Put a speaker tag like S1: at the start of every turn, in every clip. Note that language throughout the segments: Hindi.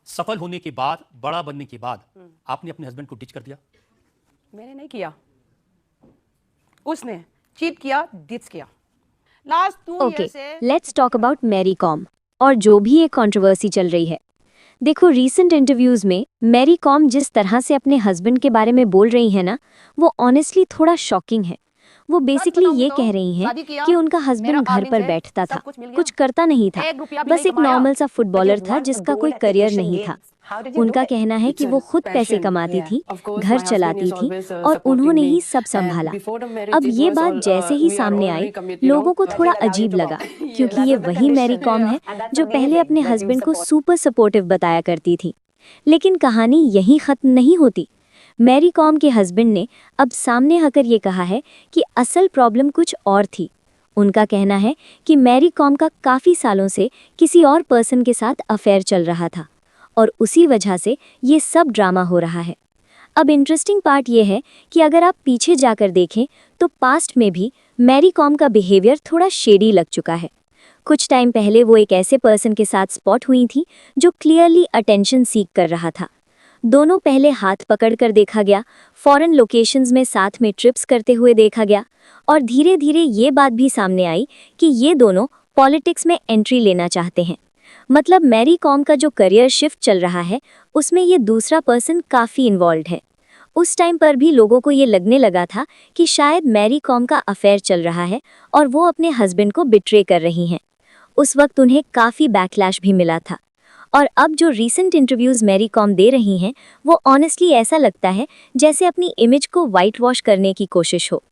S1: सफल होने के बाद, बड़ा बनने के बाद आपने अपने हस्बैंड को डिच कर दिया?
S2: मैंने नहीं किया, उसने चीट किया, डिच किया। लास्ट 2 ईयर से
S3: let's talk about Mary Kom और जो भी एक कंट्रोवर्सी चल रही है। देखो, रीसेंट इंटरव्यूज में मैरी कॉम जिस तरह से अपने हस्बैंड के बारे में बोल रही है ना, वो ऑनेस्टली थोड़ा शॉकिंग है। वो बेसिकली ये कह रही हैं कि उनका हस्बैंड घर पर बैठता था, कुछ करता नहीं था, बस एक नॉर्मल सा फुटबॉलर था जिसका कोई करियर नहीं था। उनका कहना है कि वो खुद पैसे कमाती थी, घर चलाती थी और उन्होंने ही सब संभाला। अब ये बात जैसे ही सामने आई, लोगों को थोड़ा अजीब लगा, क्योंकि ये वही मैरी कॉम है जो पहले अपने हस्बैंड को सुपर सपोर्टिव बताया करती थी। लेकिन कहानी यहीं खत्म नहीं होती। मैरी कॉम के हस्बैंड ने अब सामने आकर ये कहा है कि असल प्रॉब्लम कुछ और थी। उनका कहना है कि मैरी कॉम का काफ़ी सालों से किसी और पर्सन के साथ अफेयर चल रहा था और उसी वजह से ये सब ड्रामा हो रहा है। अब इंटरेस्टिंग पार्ट ये है कि अगर आप पीछे जाकर देखें तो पास्ट में भी मैरी कॉम का बिहेवियर थोड़ा शेडी लग चुका है। कुछ टाइम पहले वो एक ऐसे पर्सन के साथ स्पॉट हुई थी जो क्लियरली अटेंशन सीक कर रहा था। दोनों पहले हाथ पकड़कर देखा गया, फॉरेन लोकेशंस में साथ में ट्रिप्स करते हुए देखा गया और धीरे धीरे ये बात भी सामने आई कि ये दोनों पॉलिटिक्स में एंट्री लेना चाहते हैं। मतलब मैरी कॉम का जो करियर शिफ्ट चल रहा है उसमें ये दूसरा पर्सन काफ़ी इन्वॉल्व है। उस टाइम पर भी लोगों को ये लगने लगा था कि शायद मैरी कॉम का अफेयर चल रहा है और वो अपने हस्बैंड को बिट्रे कर रही हैं। उस वक्त उन्हें काफ़ी बैकलैश भी मिला था। और अब जो रीसेंट इंटरव्यूज मैरी कॉम दे रही हैं वो ऑनेस्टली ऐसा लगता है जैसे अपनी इमेज को वाइट वॉश करने की कोशिश हो।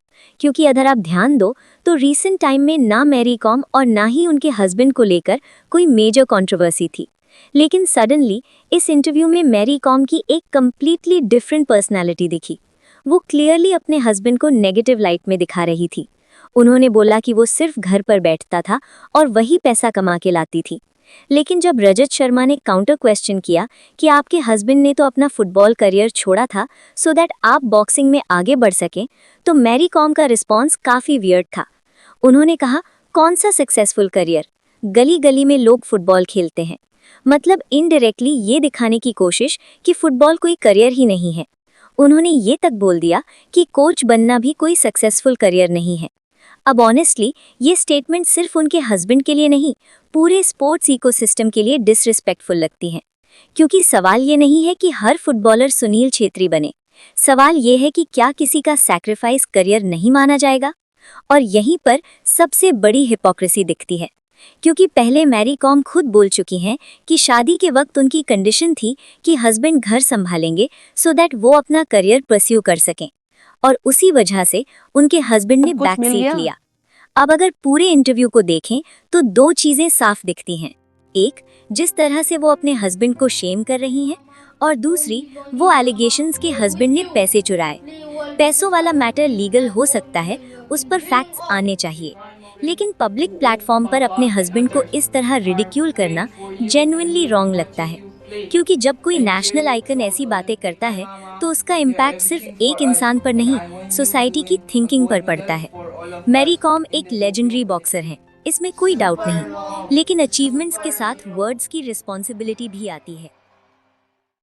S3: क्योंकि अगर आप ध्यान दो तो रीसेंट टाइम में ना मैरी कॉम और ना ही उनके हस्बैंड को लेकर कोई मेजर कंट्रोवर्सी थी, लेकिन सडनली इस इंटरव्यू में मैरी कॉम की एक कम्प्लीटली डिफरेंट पर्सनैलिटी दिखी। वो क्लियरली अपने हस्बैंड को नेगेटिव लाइट में दिखा रही थी। उन्होंने बोला कि वो सिर्फ घर पर बैठता था और वही पैसा कमा के लाती थी। लेकिन जब रजत शर्मा ने काउंटर क्वेश्चन किया कि आपके हस्बैंड ने तो अपना फुटबॉल करियर छोड़ा था सो दैट आप बॉक्सिंग में आगे बढ़ सकें, तो मैरी कॉम का रिस्पॉन्स काफ़ी वियर्ड था। उन्होंने कहा, कौन सा सक्सेसफुल करियर, गली गली में लोग फुटबॉल खेलते हैं। मतलब इनडायरेक्टली ये दिखाने की कोशिश कि फुटबॉल कोई करियर ही नहीं है। उन्होंने ये तक बोल दिया कि कोच बनना भी कोई सक्सेसफुल करियर नहीं है। अब ऑनेस्टली ये स्टेटमेंट सिर्फ उनके हस्बैंड के लिए नहीं, पूरे स्पोर्ट्स इकोसिस्टम के लिए डिसरिस्पेक्टफुल लगती हैं। क्योंकि सवाल ये नहीं है कि हर फुटबॉलर सुनील छेत्री बने, सवाल ये है कि क्या किसी का सैक्रिफाइस करियर नहीं माना जाएगा। और यहीं पर सबसे बड़ी हिपोक्रेसी दिखती है, क्योंकि पहले मैरी कॉम खुद बोल चुकी हैं कि शादी के वक्त उनकी कंडीशन थी कि हस्बैंड घर संभालेंगे सो दैट वो अपना करियर परस्यू कर सकें, और उसी वजह से उनके हस्बैंड ने बैक सीट लिया। अब अगर पूरे इंटरव्यू को देखें तो दो चीजें साफ दिखती हैं। एक, जिस तरह से वो अपने हस्बैंड को शेम कर रही हैं, और दूसरी, वो एलिगेशंस के हस्बैंड ने पैसे चुराए। पैसों वाला मैटर लीगल हो सकता है, उस पर फैक्ट्स आने चाहिए, लेकिन पब्लिक प्लेटफॉर्म पर अपने हस्बैंड को इस तरह रिडिक्यूल करना जेन्युइनली रॉन्ग लगता है। क्योंकि जब कोई नेशनल आइकन ऐसी बातें करता है तो उसका इम्पैक्ट सिर्फ एक इंसान पर नहीं, सोसाइटी की थिंकिंग पर पड़ता है। मैरी कॉम एक लेजेंडरी बॉक्सर हैं, इसमें कोई डाउट नहीं, लेकिन अचीवमेंट्स के साथ वर्ड्स की रिस्पॉन्सिबिलिटी भी आती है।